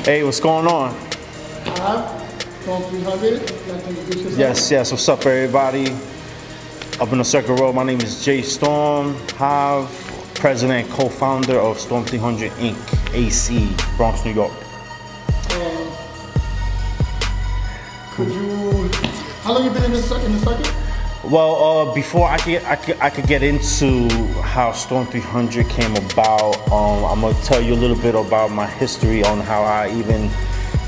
Hey, what's going on? STORM300. Yes. What's up, everybody? Up in the Circle Road, my name is Jay Storm, president and co-founder of STORM300 Inc. AC, Bronx, New York. How long you been in the circuit? Well, before I could get into how STORM300 came about, I'm gonna tell you a little bit about my history on how I even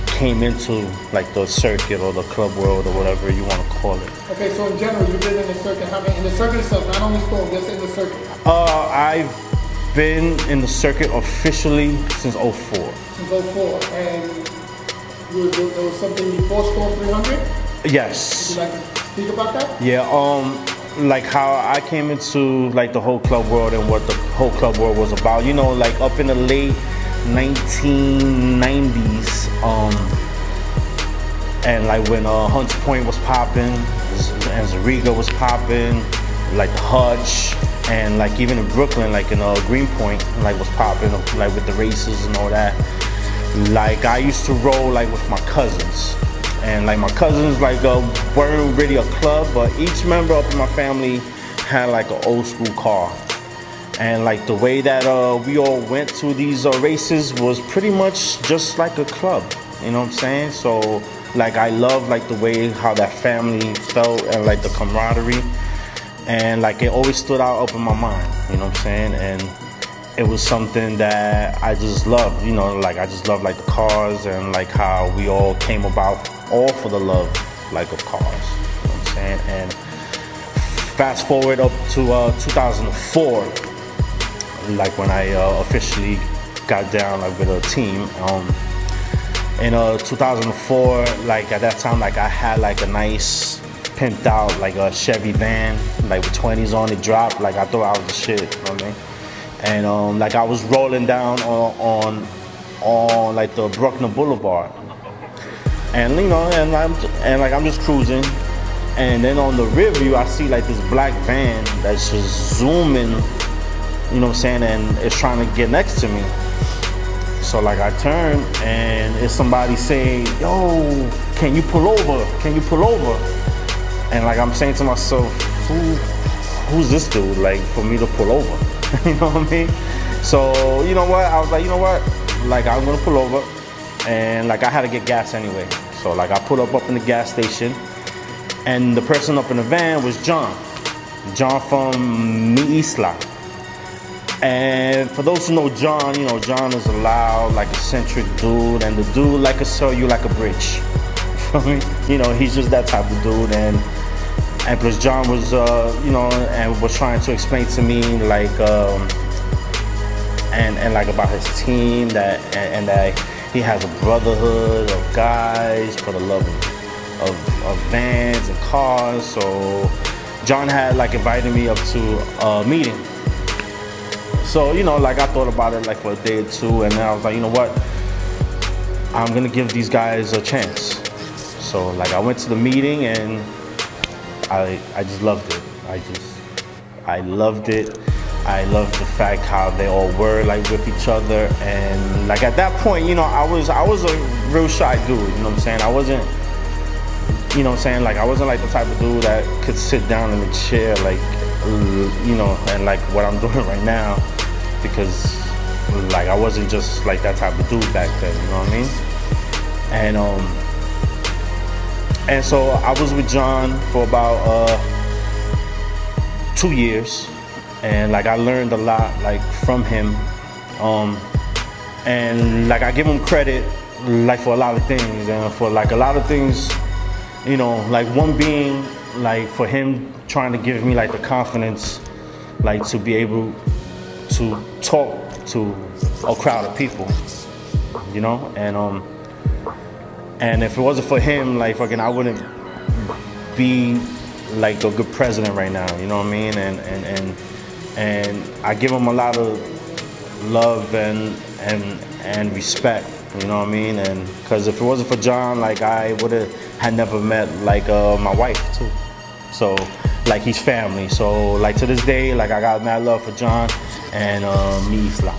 came into like the circuit or the club world or whatever you want to call it. Okay, so in general, you've been in the circuit. How many in the circuit itself? Not only Storm, just in the circuit. I've been in the circuit officially since '04. Since '04, and there was something before STORM300. Yes. Would you like to speak about that? Yeah, like how I came into like the whole club world and what the whole club world was about. You know, like up in the late 1990s, and like when Hunts Point was popping, and Zariga was popping, like the Hutch, and like even in Brooklyn, like in Greenpoint, like was popping, like with the races and all that. Like I used to roll like with my cousins. And like my cousins like weren't really a club, but each member up in my family had like an old school car. And like the way that we all went to these races was pretty much just like a club, you know what I'm saying? So like I love like the way how that family felt and like the camaraderie, and like it always stood out up in my mind, you know what I'm saying? And it was something that I just loved, you know, like I just love like the cars and like how we all came about all for the love like of cars, you know what I'm saying? And fast forward up to 2004, like when I officially got down like with a team. In 2004, like at that time, like I had like a nice pimped out like a Chevy van, like with 20s on it, dropped. Like I thought I was the shit, you know what I mean? And like I was rolling down on like the Bruckner Boulevard, and you know, and I'm just cruising, and then on the rear view I see like this black van that's just zooming, you know what I'm saying, and it's trying to get next to me. So like I turn and it's somebody saying, "Yo, can you pull over? Can you pull over?" And like I'm saying to myself, who's this dude? Like for me to pull over, you know what I mean? So you know what? I was like, you know what? Like I'm gonna pull over, and like I had to get gas anyway. So like I pulled up in the gas station, and the person up in the van was John from Mi Isla. And for those who know John, you know, John is a loud, like eccentric dude, and the dude like to sell you like a bridge. You know, he's just that type of dude, and plus John was, you know, and was trying to explain to me like, and like about his team that he has a brotherhood of guys for the love of vans and cars. So John had like invited me up to a meeting. So, you know, like I thought about it like for a day or two, and then I was like, you know what, I'm gonna give these guys a chance. So like I went to the meeting and I just loved it. I loved it. I loved the fact how they all were like with each other, and like at that point, you know, I was a real shy dude, you know what I'm saying? I wasn't, you know what I'm saying, like I wasn't like the type of dude that could sit down in a chair like, you know, and like what I'm doing right now, because like I wasn't just like that type of dude back then, you know what I mean? And so I was with John for about 2 years, and like I learned a lot like from him, and like I give him credit like for a lot of things, and for like a lot of things, you know, like one being like for him trying to give me like the confidence like to be able to talk to a crowd of people, you know, and if it wasn't for him, like fucking I wouldn't be like a good president right now, you know what I mean? And I give him a lot of love and respect, you know what I mean? And because if it wasn't for John, like I had never met like my wife too. So like he's family. So like to this day, like I got mad love for John and Mi Isla.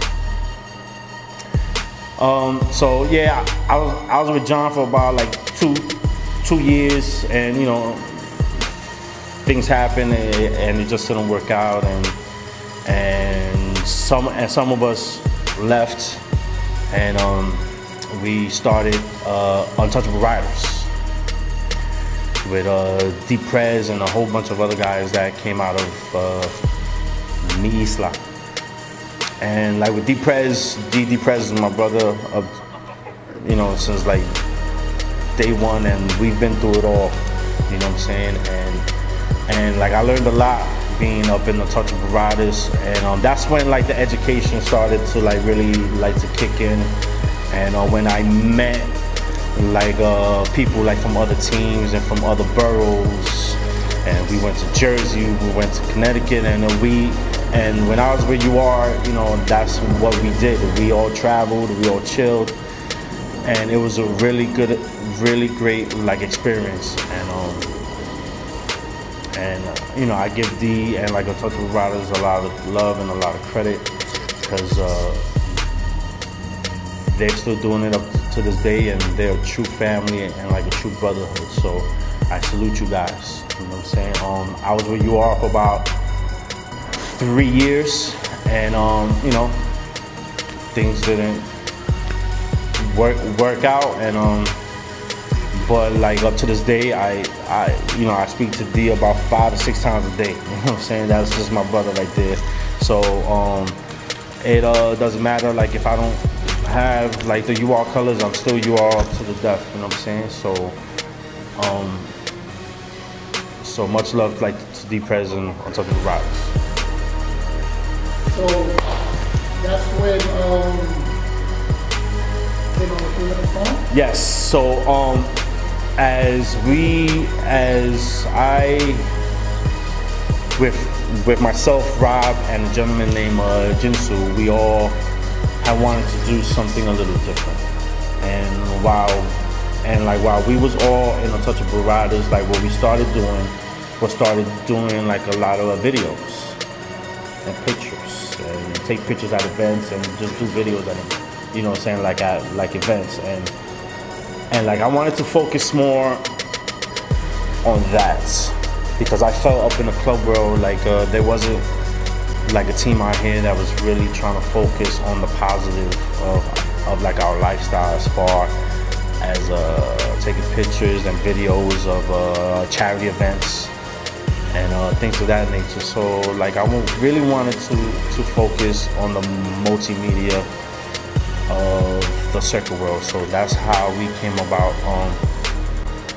So yeah, I was with John for about like two years, and you know, things happened and it just didn't work out, and some of us left, and we started Untouchable Riders with D-Prez and a whole bunch of other guys that came out of Mi Isla. And like with D-Prez is my brother, you know, since like day one, and we've been through it all, you know what I'm saying? And like I learned a lot being up in the Untouchable Riders, and that's when like the education started to like really like to kick in, and when I met like people like from other teams and from other boroughs, and we went to Jersey, we went to Connecticut, and when I was where you are, you know, that's what we did. We all traveled, we all chilled, and it was a really good, really great like experience. And you know, I give D and like Untouchable Riders a lot of love and a lot of credit, because they're still doing it up to this day, and they're a true family and like a true brotherhood. So I salute you guys. You know what I'm saying? I was where you are for about 3 years, and you know, things didn't work out, and but like up to this day, you know, I speak to D about 5 to 6 times a day. You know what I'm saying? That's just my brother right there. So it doesn't matter like if I don't have like the UR colors, I'm still UR to the death. You know what I'm saying? So much love like to D-Prez and Untouchable Riders. So that's when they don't approve of the song? Yes. So as I with myself, Rob, and a gentleman named Jinsu, we all had wanted to do something a little different. And while we was all in Untouchable Riders, like what we started doing like a lot of videos and pictures, and take pictures at events and just do videos at, you know what I'm saying, like at like events, and like I wanted to focus more on that, because I felt up in the club world like there wasn't like a team out here that was really trying to focus on the positive of like our lifestyle, as far as taking pictures and videos of charity events and things of that nature. So like I really wanted to focus on the multimedia of the circuit world. So that's how we came about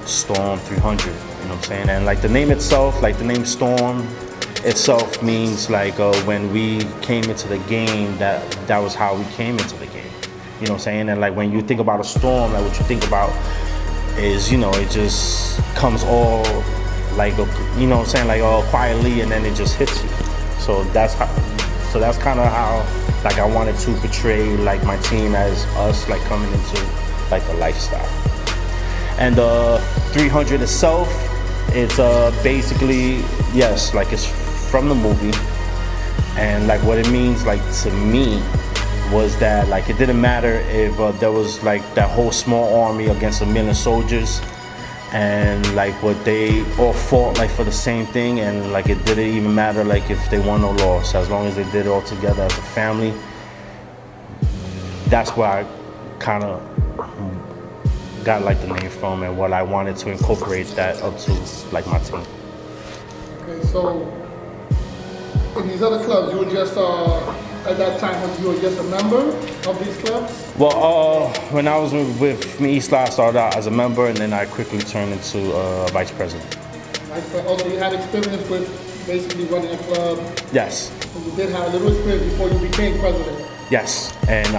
STORM300, you know what I'm saying? And like the name itself, like the name Storm itself means like when we came into the game, that was how we came into the game, you know what I'm saying? And like when you think about a storm, like what you think about is, you know, it just comes all like, you know what I'm saying, like all quietly, and then it just hits you. So that's kind of how like I wanted to portray like my team as us like coming into like the lifestyle. And 300 itself, it's basically, yes, like it's from the movie, and like what it means like to me was that like it didn't matter if there was like that whole small army against 1 million soldiers, and like what they all fought like for the same thing, and like it didn't even matter like if they won or lost, as long as they did it all together as a family. That's where I kind of got like the name from, and what I wanted to incorporate that up to like my team. Okay, so in these other clubs, you were just at that time you were just a member of these clubs? Well, when I was with Mi Isla, I started out as a member, and then I quickly turned into vice president. Also, you had experience with basically running a club? Yes. So you did have a little experience before you became president? Yes, and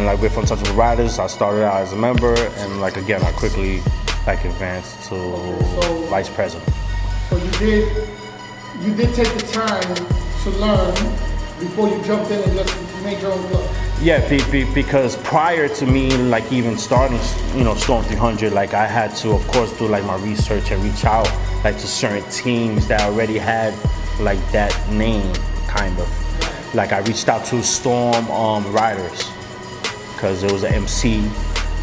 like with Untouchable Riders, I started out as a member, and like again, I quickly like advanced to vice president. So you did take the time to learn before you jumped in and just made your own club? Yeah, because prior to me, like even starting, you know, STORM300, like I had to, of course, do like my research and reach out like to certain teams that already had like that name, kind of. Like I reached out to STORM Riders, because it was an MC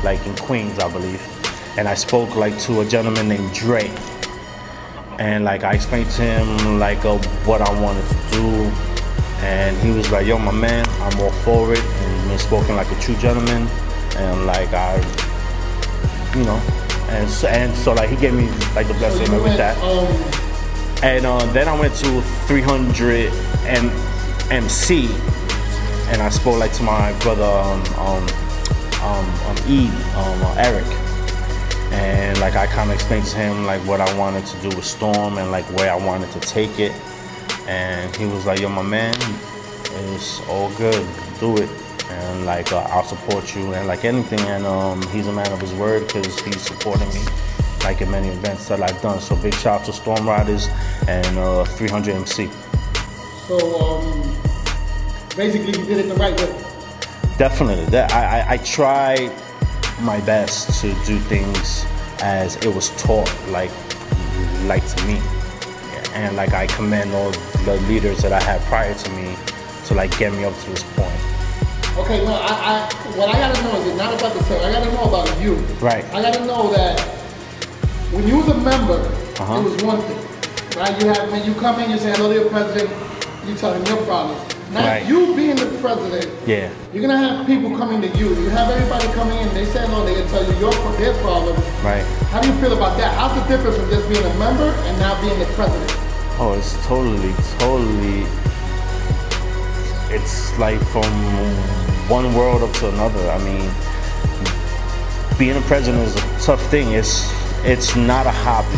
like in Queens, I believe. And I spoke like to a gentleman named Dre. And like I explained to him like what I wanted to do. And he was like, yo, my man, I'm all for it. And he spoken like a true gentleman. And like you know, and so like he gave me like the blessing with that. And then I went to 300 MC, and I spoke like to my brother Eric, and like I kind of explained to him like what I wanted to do with Storm and like where I wanted to take it, and he was like, yo, my man, it's all good, do it. And like I'll support you and like anything, and he's a man of his word because he's supporting me like in many events that I've done. So big shout out to Storm Riders and 300 MC. So basically you did it the right way. Definitely. I tried my best to do things as it was taught like to me, and like I commend all the leaders that I had prior to me to like get me up to this point. Okay, no, what I gotta know is it's not about the same. I gotta know about you. Right. I gotta know that when you was a member, it was one thing, right? When you come in, you say hello to your president, you tell him your problems. Now, right. You being the president, yeah, you're gonna have people coming to you. You have everybody coming in, they say no, they can tell you their problems. Right. How do you feel about that? How's the difference from just being a member and now being the president? Oh, it's totally, it's like from one world up to another. I mean, being a president is a tough thing. It's not a hobby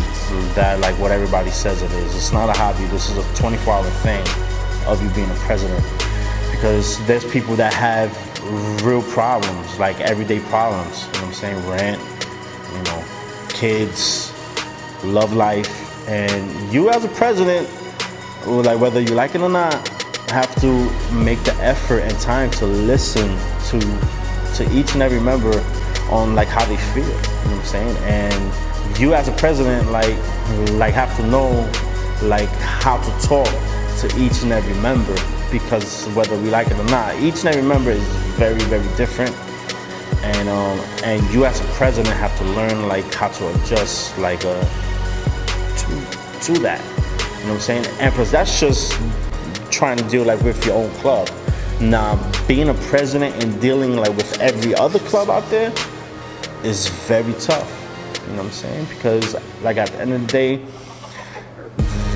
that like what everybody says it is. It's not a hobby. This is a 24-hour thing of you being a president, because there's people that have real problems, like everyday problems. You know what I'm saying? Rent, you know, kids, love life, and you as a president, like whether you like it or not, have to make the effort and time to listen to each and every member on like how they feel. You know what I'm saying? And you as a president like have to know like how to talk to each and every member, because whether we like it or not, each and every member is very, very different. And you as a president have to learn like how to adjust like to that. You know what I'm saying? And plus that's just trying to deal like with your own club. Now, being a president and dealing like with every other club out there is very tough. You know what I'm saying? Because like at the end of the day,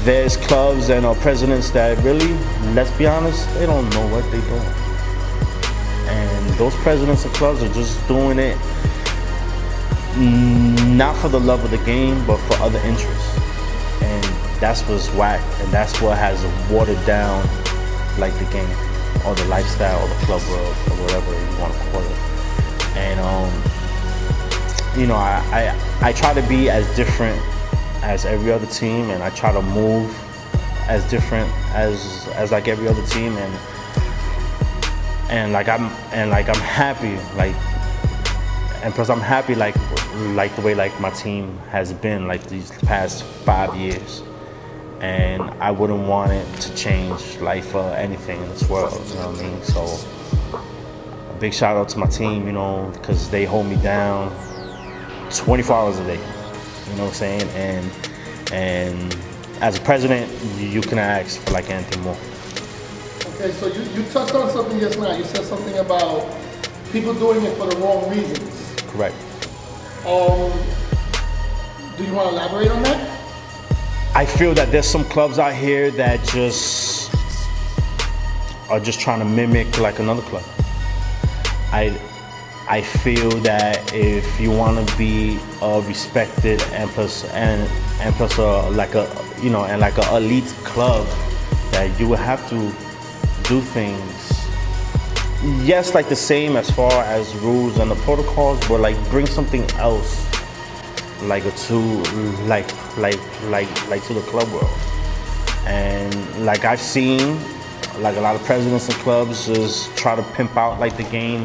there's clubs and presidents that really, let's be honest, they don't know what they're doing. And those presidents of clubs are just doing it not for the love of the game, but for other interests. And that's what's whack, and that's what has watered down like the game or the lifestyle or the club world or whatever you want to call it. And you know, I try to be as different as every other team, and I try to move as different as like every other team, and like I'm happy, like, and plus I'm happy like the way like my team has been like these past 5 years. And I wouldn't want it to change life or anything in this world, you know what I mean? So a big shout out to my team, you know, because they hold me down 24 hours a day, you know what I'm saying? And as a president, you can ask for like anything more. Okay, so you touched on something just now. You said something about people doing it for the wrong reasons. Correct. Do you want to elaborate on that? I feel that there's some clubs out here that just are just trying to mimic like another club. I feel that if you want to be respected and plus like a, you know, and like an elite club, that you will have to do things, yes, like the same as far as rules and the protocols, but like bring something else like to the club world. And like I've seen like a lot of presidents and clubs just try to pimp out like the game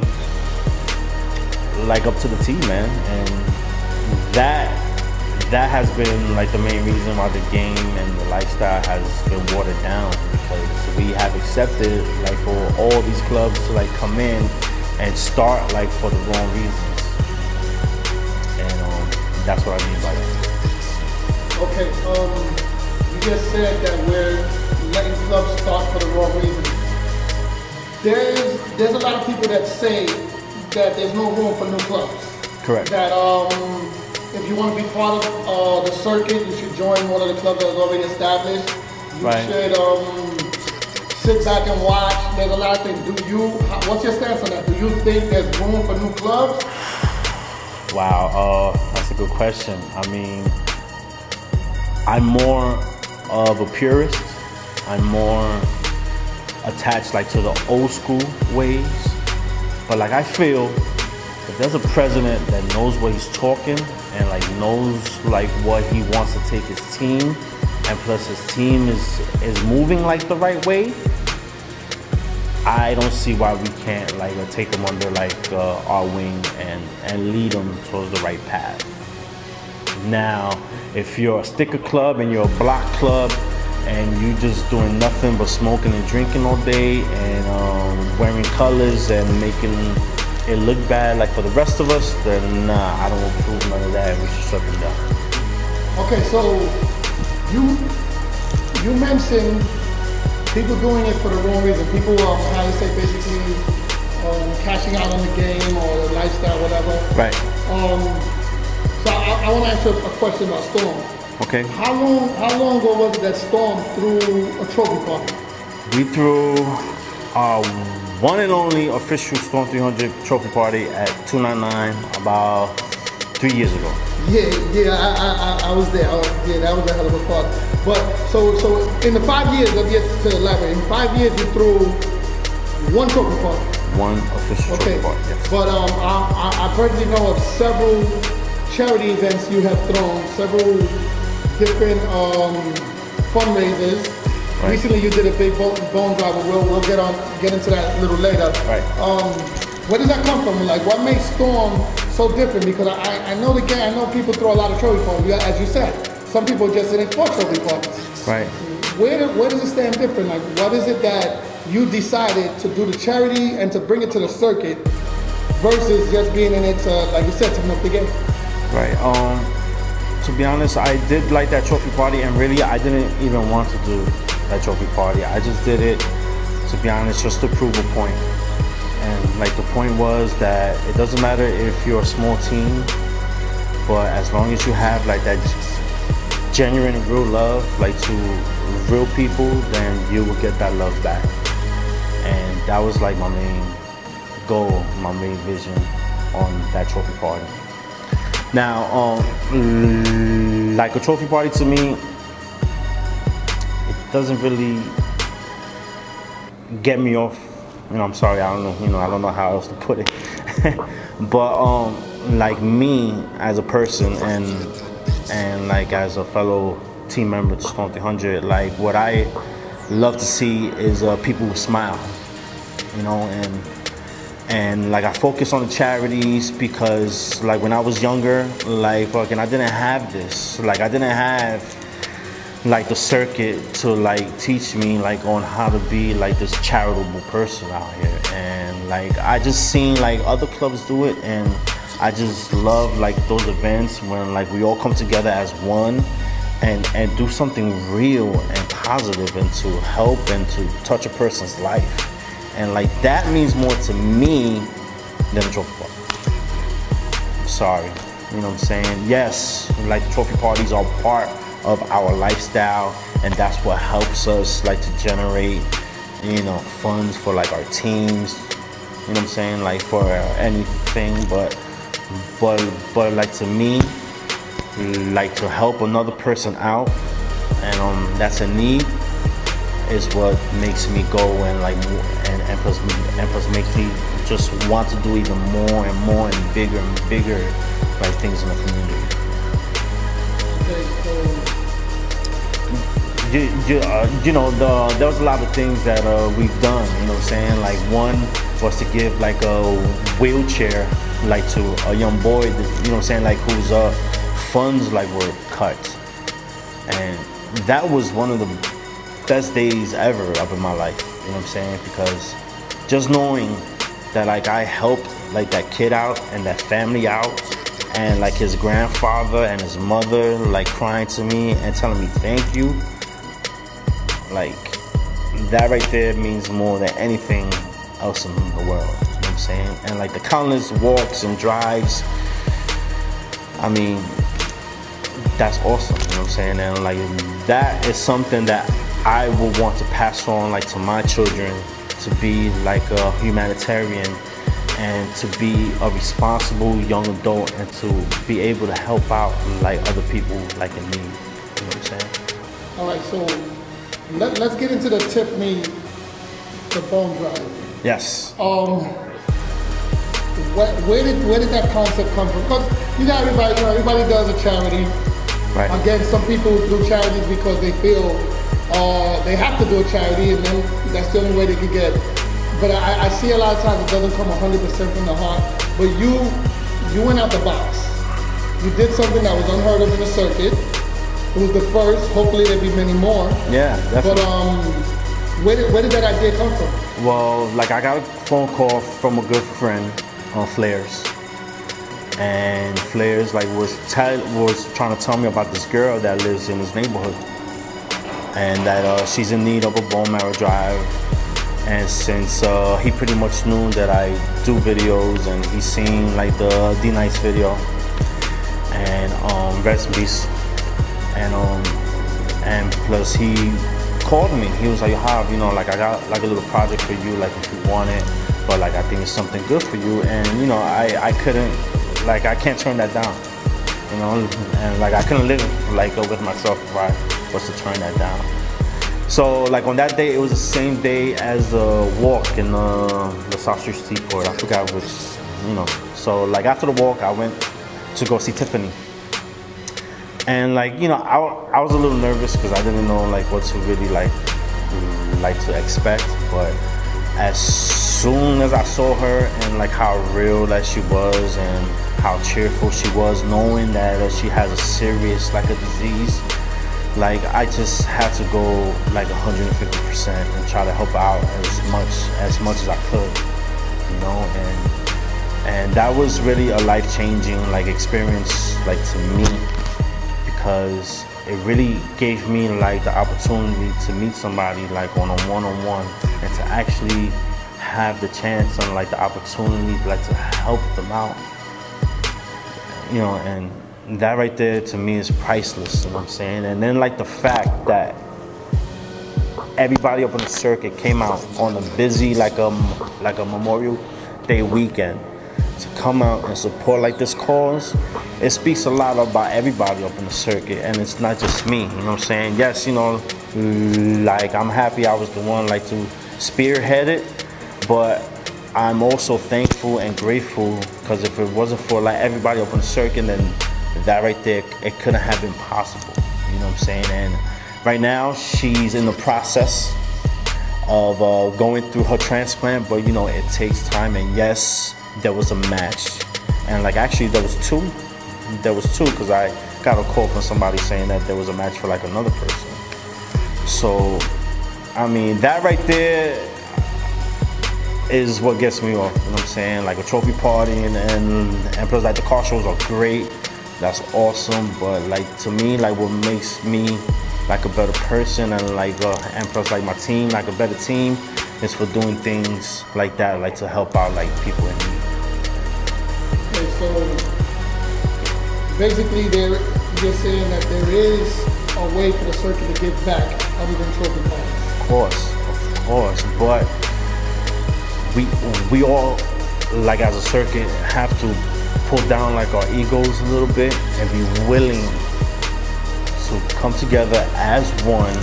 like up to the T, man. And that has been like the main reason why the game and the lifestyle has been watered down, because we have accepted like for all these clubs to like come in and start like for the wrong reasons. And that's what I mean by that. Okay, you just said that we're letting clubs start for the wrong reasons. There's a lot of people that say that there's no room for new clubs. Correct. That if you want to be part of the circuit, you should join one of the clubs that is already established. You should sit back and watch. There's a lot of things. What's your stance on that? Do you think there's room for new clubs? Wow, that's a good question. I mean, I'm more of a purist. I'm more attached like to the old school ways. But like I feel if there's a president that knows what he's talking and like knows like what he wants to take his team, and plus his team is moving like the right way, I don't see why we can't like take them under like our wing and lead them towards the right path. Now, if you're a sticker club and you're a block club and you just doing nothing but smoking and drinking all day and wearing colors and making it look bad like for the rest of us, then nah, I don't approve none of that. We should shut them down. Okay, so you mentioned people doing it for the wrong reason. People are, how you say, basically cashing out on the game or the lifestyle, whatever. Right. So I want to ask you a question about Storm. Okay. How long ago was it that Storm threw a trophy party? We threw our one and only official Storm 300 trophy party at 299 about 3 years ago. Yeah, I was there. Yeah, that was a hell of a party. But so in the 5 years, I'm yet to elaborate. In 5 years, you threw one trophy party. One official trophy party. Yes. But I personally know of several charity events you have thrown, several different fundraisers. Right. Recently, you did a big bone drive. We'll get into that a little later. Right. Where does that come from? Like, what makes Storm so different? Because I know the game. I know people throw a lot of trophy parties. As you said, some people just in it for trophy parties. Right. Where does it stand different? Like, what is it that you decided to do the charity and to bring it to the circuit versus just being in it to, like you said, to milk the game? Right. To be honest, I did like that trophy party, and really, I didn't even want to do that trophy party. I just did it, to be honest, just to prove a point. And like the point was that it doesn't matter if you're a small team, but as long as you have like that genuine and real love, like to real people, then you will get that love back. And that was like my main goal, my main vision on that trophy party. Now, like a trophy party to me, it doesn't really get me off. You know, I'm sorry, I don't know. You know, I don't know how else to put it. But like me as a person and like as a fellow team member to Storm 300, like what I love to see is people who smile. You know, and like I focus on the charities because like when I was younger, like fucking I didn't have this. Like I didn't have like the circuit to like teach me like on how to be like this charitable person out here. And like I just seen like other clubs do it, and I just love like those events when like we all come together as one and do something real and positive and to help and to touch a person's life. And like that means more to me than a trophy party. I'm sorry, you know what I'm saying? Yes, like trophy parties are part of our lifestyle, and that's what helps us like to generate, you know, funds for like our teams. You know what I'm saying? Like for anything, but like to me, like to help another person out, and that's a need, is what makes me go and like and plus makes me just want to do even more and more and bigger like things in the community. You know, there was a lot of things that we've done. You know what I'm saying? Like one was to give like a wheelchair like to a young boy that, you know what I'm saying, like whose funds like were cut, and that was one of the best days ever up in my life, you know what I'm saying? Because just knowing that like I helped like that kid out and that family out, and like his grandfather and his mother like crying to me and telling me thank you, like that right there means more than anything else in the world. You know what I'm saying? And like the countless walks and drives, I mean, that's awesome. You know what I'm saying? And like that is something that I would want to pass on like to my children, to be like a humanitarian and to be a responsible young adult and to be able to help out like other people like in need. You know what I'm saying? All right, so let's get into the Tiffany, the bone drive. Yes. Where did that concept come from? Because you got everybody, everybody does a charity. Right. Again, some people do charities because they feel they have to do a charity, and then that's the only way they can get. But I see a lot of times it doesn't come 100% from the heart. But you went out the box. You did something that was unheard of in the circuit. It was the first. Hopefully there'll be many more. Yeah, definitely. But where did that idea come from? Well, like I got a phone call from a good friend on Flares, and Flares like was trying to tell me about this girl that lives in his neighborhood, and that she's in need of a bone marrow drive. And since he pretty much knew that I do videos, and he's seen like the D Nice video, and rest in peace, and plus he called me. He was like, "How, you know, like I got like a little project for you, like if you want it, but like I think it's something good for you." And you know, I couldn't, like I can't turn that down, you know, and like I couldn't live like with myself if I was to turn that down. So like on that day, it was the same day as the walk in the South Street Seaport. I forgot which, you know. So like after the walk, I went to go see Tiffany. And like, you know, I was a little nervous because I didn't know like what to really like to expect. But as soon as I saw her and like how real that she was and how cheerful she was, knowing that she has a serious like a disease, like I just had to go like 150% and try to help out as much as I could, you know. And that was really a life-changing like experience like to me, because it really gave me like the opportunity to meet somebody like on a one-on-one, and to actually have the chance and like the opportunity like to help them out, you know. And that right there to me is priceless, you know what I'm saying? And then like the fact that everybody up on the circuit came out on a busy like a Memorial Day weekend to come out and support like this cause, it speaks a lot about everybody up in the circuit, and it's not just me, you know what I'm saying? Yes, you know, like I'm happy I was the one like to spearhead it, but I'm also thankful and grateful, because if it wasn't for like everybody up on the circuit, then that right there, it couldn't have been possible, you know what I'm saying? And right now, she's in the process of going through her transplant, but you know, it takes time. And yes, there was a match, and like actually there was two, because I got a call from somebody saying that there was a match for like another person. So, I mean, that right there is what gets me off, you know what I'm saying? Like a trophy party, and plus like the car shows are great. That's awesome, but like to me, like what makes me like a better person, and like and plus like my team, like a better team, is for doing things like that, like to help out like people in need. Okay, so basically you're saying that there is a way for the circuit to give back other than trophy parties. Of course, but we all like as a circuit have to pull down like our egos a little bit and be willing to come together as one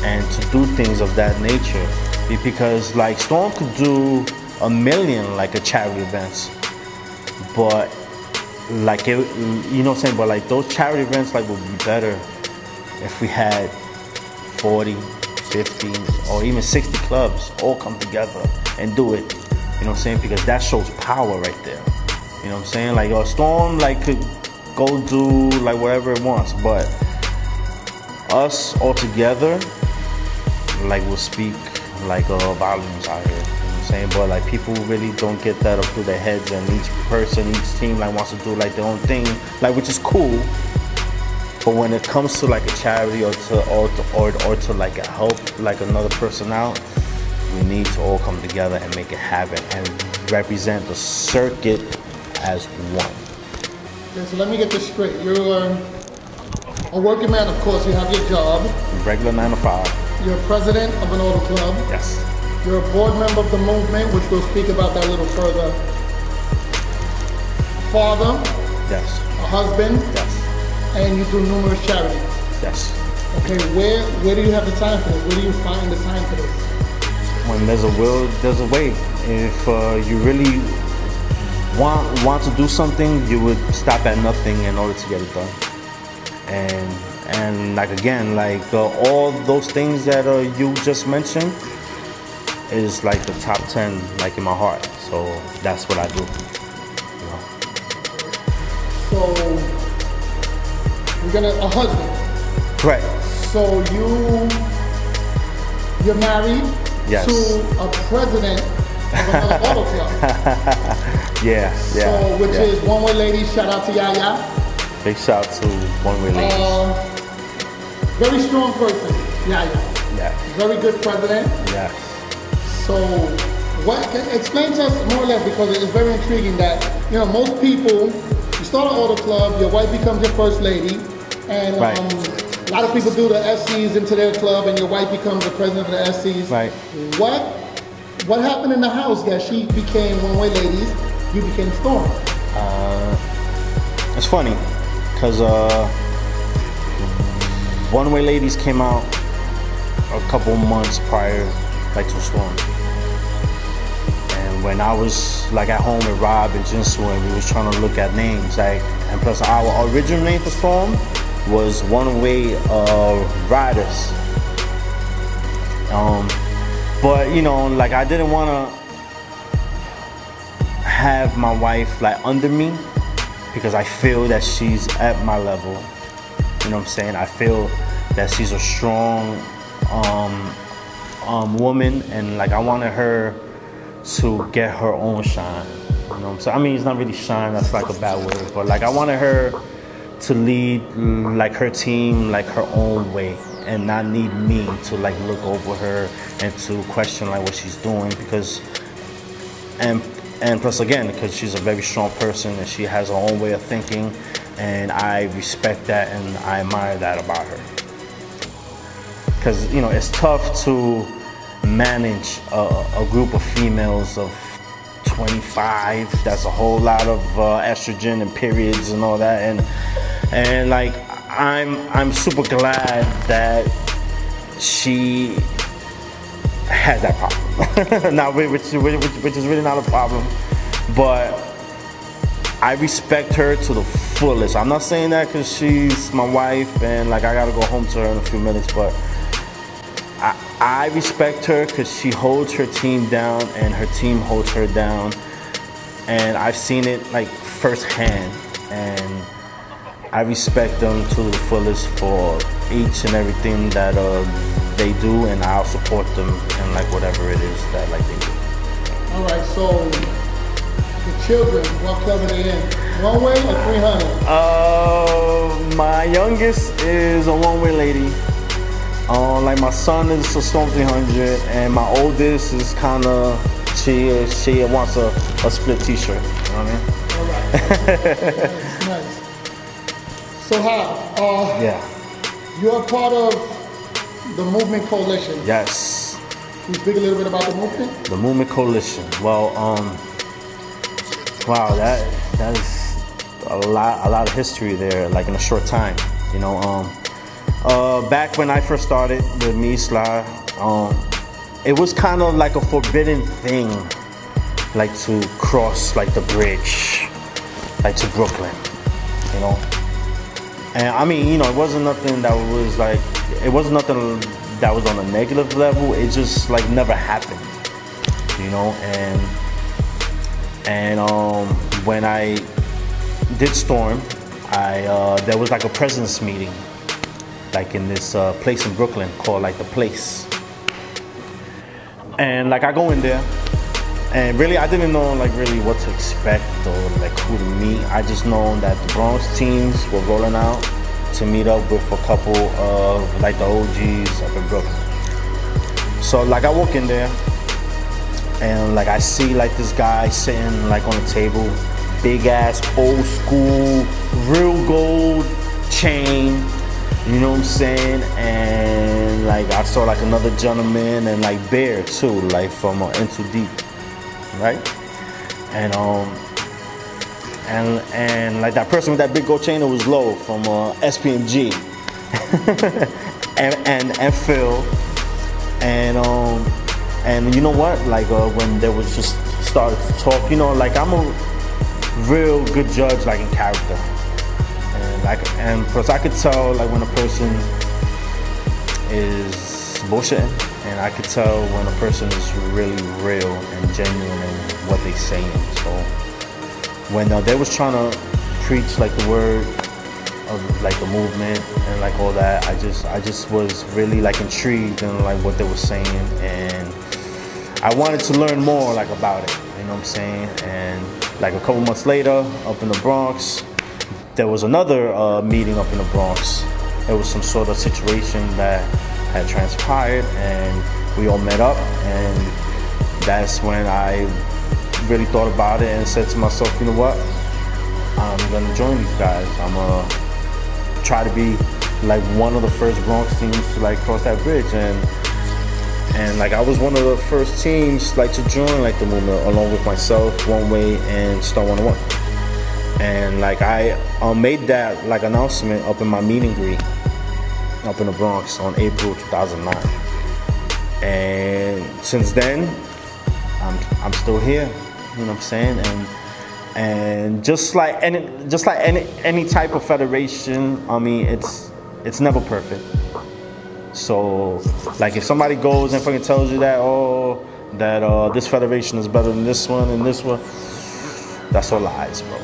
and to do things of that nature. Because like Storm could do a million like a charity events, but like it, you know what I'm saying, but like those charity events like would be better if we had 40, 50 or even 60 clubs all come together and do it, you know what I'm saying, because that shows power right there. You know what I'm saying? Like a Storm like could go do like whatever it wants, but us all together like will speak like volumes out here. You know what I'm I'm saying? But like people really don't get that up through their heads, and each person, each team like wants to do like their own thing, like, which is cool. But when it comes to like a charity or to like a help like another person out, we need to all come together and make it happen and represent the circuit as one. Okay, so let me get this straight. You're a working man, of course. You have your job. Regular 9 to 5. You're president of an auto club. Yes. You're a board member of the movement, which we'll speak about that a little further. Father. Yes. A husband. Yes. And you do numerous charities. Yes. Okay, where do you have the time for this? Where do you find the time for this? When there's a will, there's a way. If you really want to do something, you would stop at nothing in order to get it done. And like again, like all those things that you just mentioned is like the top 10 like in my heart. So that's what I do. You know? So a husband. Correct. So you're married. Yes. To a president of another auto club. Yeah. So, which is One Way Ladies. Shout out to Yaya. Big shout out to One Way Ladies. Very strong person, Yaya. Yeah. Very good president. Yeah. So, explain to us more or less, because it's very intriguing that, you know, most people, you start an auto club, your wife becomes your first lady, and right. A lot of people do the SCs into their club, and your wife becomes the president of the SCs. Right. What happened in the house that she became One Way Ladies, you became Storm? It's funny, because One Way Ladies came out a couple months prior, like, to Storm. And when I was like at home with Rob and Jinsu, and we was trying to look at names, like, and plus our original name for Storm was One Way Riders. But you know, like, I didn't want to have my wife like under me, because I feel that she's at my level. You know what I'm saying? I feel that she's a strong woman, and like I wanted her to get her own shine. You know what I'm saying? I mean, it's not really shine, that's like a bad word, but like I wanted her to lead like her team like her own way, and not need me to like look over her and to question like what she's doing, because and plus again, because she's a very strong person and she has her own way of thinking, and I respect that and I admire that about her. Because, you know, it's tough to manage a group of females of 25. That's a whole lot of estrogen and periods and all that, and like I'm super glad that she has that problem. Now, which is really not a problem, but I respect her to the fullest. I'm not saying that because she's my wife and like I gotta go home to her in a few minutes, but I respect her because she holds her team down and her team holds her down, and I've seen it like firsthand, and I respect them to the fullest for each and everything that they do, and I'll support them in like whatever it is that like they do. All right, so the children, what club are they in? One Way or 300? My youngest is a One Way Lady. Like my son is a Storm 300, and my oldest is kind of, she wants a split t-shirt, you know what I mean? All right, nice. So how? Yeah. You're a part of the Movement Coalition. Yes. Can you speak a little bit about the movement? The Movement Coalition. Well, wow, that is a lot of history there, like in a short time, you know. Back when I first started with me, Sly, it was kind of like a forbidden thing, like to cross like the bridge, like to Brooklyn, you know. And I mean, you know, it wasn't nothing that was like, it wasn't nothing that was on a negative level. It just like never happened, you know. And when I did Storm, there was like a president's meeting, like in this place in Brooklyn called like The Place. And like I go in there And really, I didn't know like really what to expect or like who to meet. I just know that the Bronx teams were rolling out to meet up with a couple of like the OGs up in Brooklyn. So like I walk in there and like I see like this guy sitting like on a table, big ass old school real gold chain, you know what I'm saying? And like I saw like another gentleman and like Bear too, like from Into Deep, right? And like that person with that big gold chain, it was Low from SPMG and Phil. And you know what, like when they was just started to talk, you know, like I'm a real good judge like in character, and plus I could tell like when a person is bullshitting, and I could tell when a person is really real and genuine in what they saying. So when they was trying to preach like the word of like the movement and like all that, I just was really like intrigued in like what they were saying, and I wanted to learn more like about it, you know what I'm saying? And like a couple months later, up in the Bronx, there was another meeting up in the Bronx. It was some sort of situation that had transpired, and we all met up, and that's when I really thought about it and said to myself, you know what? I'm gonna join these guys. I'm gonna try to be like one of the first Bronx teams to like cross that bridge, and like I was one of the first teams like to join like the movement along with myself, One Way, and STORM300inc. And like I made that like announcement up in my meet and greet up in the Bronx on April 2009. And since then, I'm still here. You know what I'm saying? And just like any type of federation, I mean, it's never perfect. So like if somebody goes and fucking tells you that this federation is better than this one and this one, that's all lies, bro.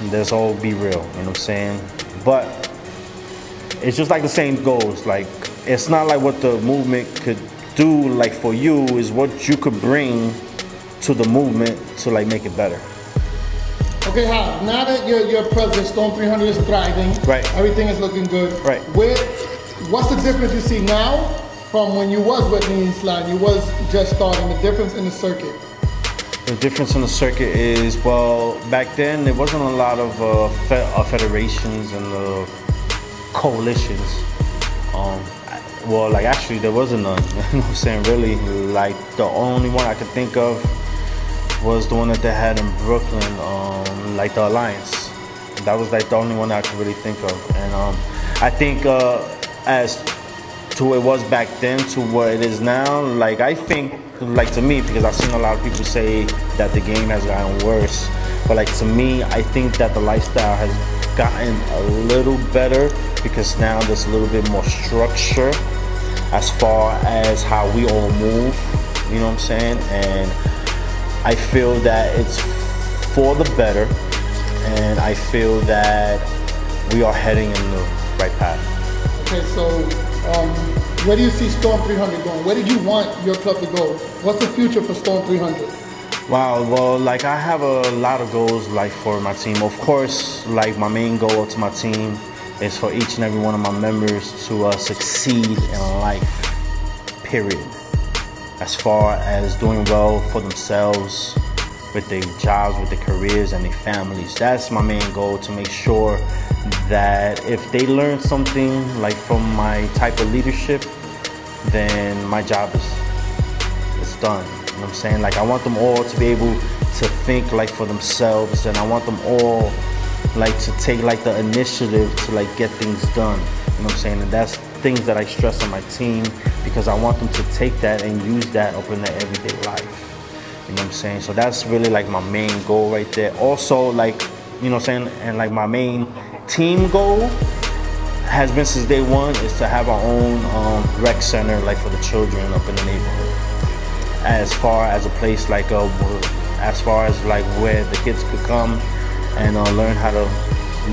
Let's all be real, you know what I'm saying? But it's just like the saying goes, like it's not like what the movement could do like for you, is what you could bring to the movement to like make it better. Okay, Hal, now that you're president, STORM300 is thriving, right? Everything is looking good, right? What's the difference you see now from when you was with me in Slime? You was just starting. The difference in the circuit. The difference in the circuit is, well, back then there wasn't a lot of federations and coalitions. Well, like actually there wasn't none. You know what I'm saying? Really, like the only one I could think of was the one that they had in Brooklyn, like the Alliance. That was like the only one I could really think of. And I think as to what it was back then to what it is now, like I think, like to me, because I've seen a lot of people say that the game has gotten worse, but like to me, I think that the lifestyle has gotten a little better, because now there's a little bit more structure as far as how we all move, you know what I'm saying? And I feel that it's for the better, and I feel that we are heading in the right path. Okay, so where do you see STORM300 going? Where did you want your club to go? What's the future for STORM300? Wow, well, like I have a lot of goals like for my team. Of course, like my main goal to my team is for each and every one of my members to succeed in life, period. As far as doing well for themselves, with their jobs, with their careers, and their families. That's my main goal, to make sure that if they learn something like from my type of leadership, then my job is done. You know what I'm saying? Like I want them all to be able to think like for themselves, and I want them all like to take like the initiative to like get things done. You know what I'm saying? And that's things that I stress on my team, because I want them to take that and use that up in their everyday life. You know what I'm saying? So that's really like my main goal right there. Also, like, you know what I'm saying, and like my main team goal has been since day one is to have our own rec center like for the children up in the neighborhood. As far as a place like as far as like where the kids could come and learn how to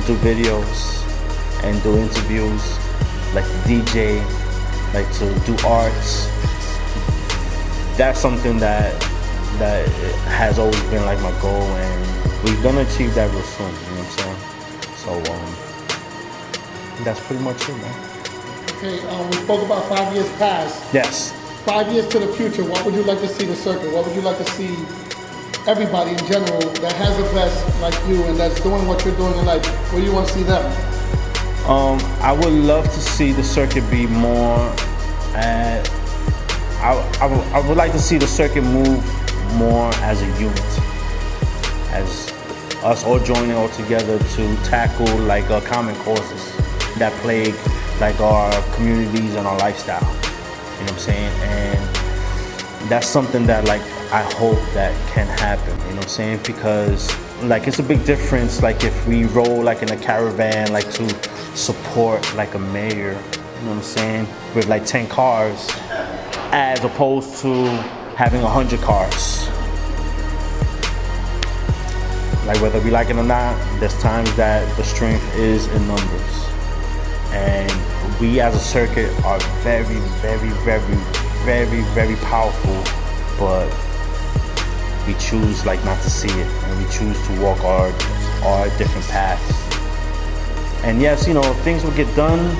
do videos and do interviews, like to DJ, like to do arts. That's something that that has always been like my goal, and we're gonna achieve that real soon. You know what I'm saying? So that's pretty much it, man. Okay, we spoke about 5 years past. Yes. 5 years to the future, what would you like to see the circuit? What would you like to see everybody in general that has a vest like you and that's doing what you're doing in life? Where do you want to see them? I would love to see the circuit be more I would like to see the circuit move more as a unit, as us all joining all together to tackle like common causes that plague like our communities and our lifestyle. You know what I'm saying? And that's something that like I hope that can happen. You know what I'm saying? Because like it's a big difference like if we roll like in a caravan like to support like a mayor, you know what I'm saying, with like 10 cars as opposed to having 100 cars. Like whether we like it or not, there's times that the strength is in numbers. And we as a circuit are very, very, very, very, very powerful, but we choose like not to see it, and we choose to walk our different paths. And yes, you know, things will get done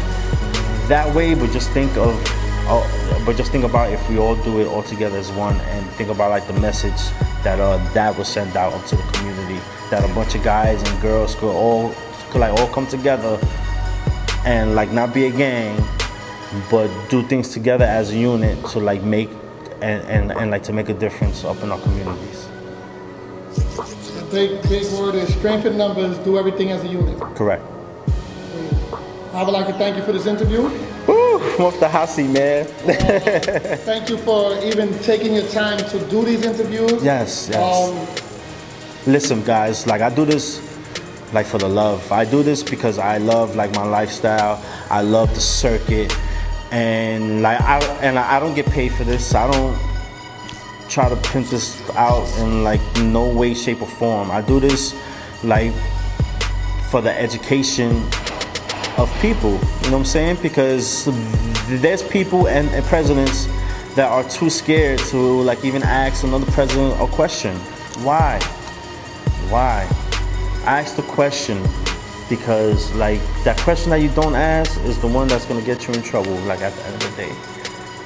that way, but just think about if we all do it all together as one, and think about like the message that that was sent out to the community, that a bunch of guys and girls could all come together and like not be a gang, but do things together as a unit to like make and like to make a difference up in our communities. The big word is strength in numbers, do everything as a unit. Correct. I would like to thank you for this interview. Woo, off the hot seat, man. Thank you for even taking your time to do these interviews. Yes, yes. Listen, guys, like I do this like for the love. I do this because I love like my lifestyle. I love the circuit, and like I don't get paid for this. I don't try to print this out in like no way, shape, or form. I do this like for the education of people, you know what I'm saying? Because there's people and presidents that are too scared to like even ask another president a question. Why? Why? Ask the question, because like that question that you don't ask is the one that's gonna get you in trouble like at the end of the day.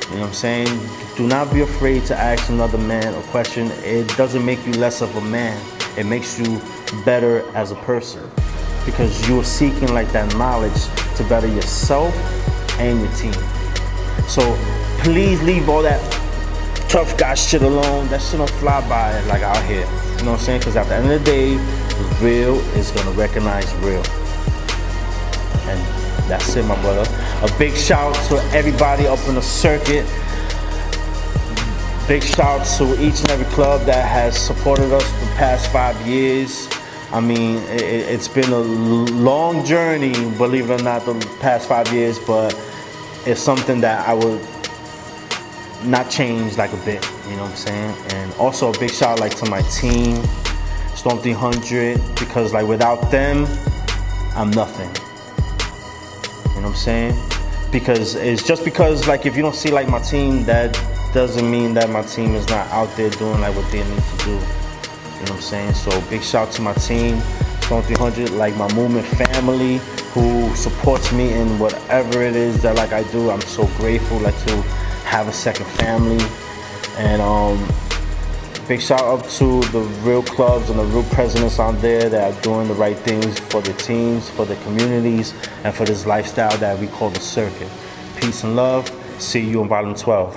You know what I'm saying? Do not be afraid to ask another man a question. It doesn't make you less of a man. It makes you better as a person, because you're seeking like that knowledge to better yourself and your team. So please leave all that tough guy shit alone. That shit don't fly by like out here. You know what I'm saying? Because at the end of the day, real is gonna recognize real. And that's it, my brother. A big shout to everybody up in the circuit. Big shout to each and every club that has supported us for the past 5 years. I mean, it's been a long journey, believe it or not, the past 5 years, but it's something that I would not change like a bit, you know what I'm saying? And also a big shout like to my team, Storm 300, because like without them, I'm nothing. You know what I'm saying? Because it's just because like if you don't see like my team, that doesn't mean that my team is not out there doing like what they need to do. You know what I'm saying? So big shout to my team, Storm 300, like my movement family who supports me in whatever it is that like I do. I'm so grateful like to have a second family. And big shout out to the real clubs and the real presidents out there that are doing the right things for the teams, for the communities, and for this lifestyle that we call the circuit. Peace and love. See you in Volume 12.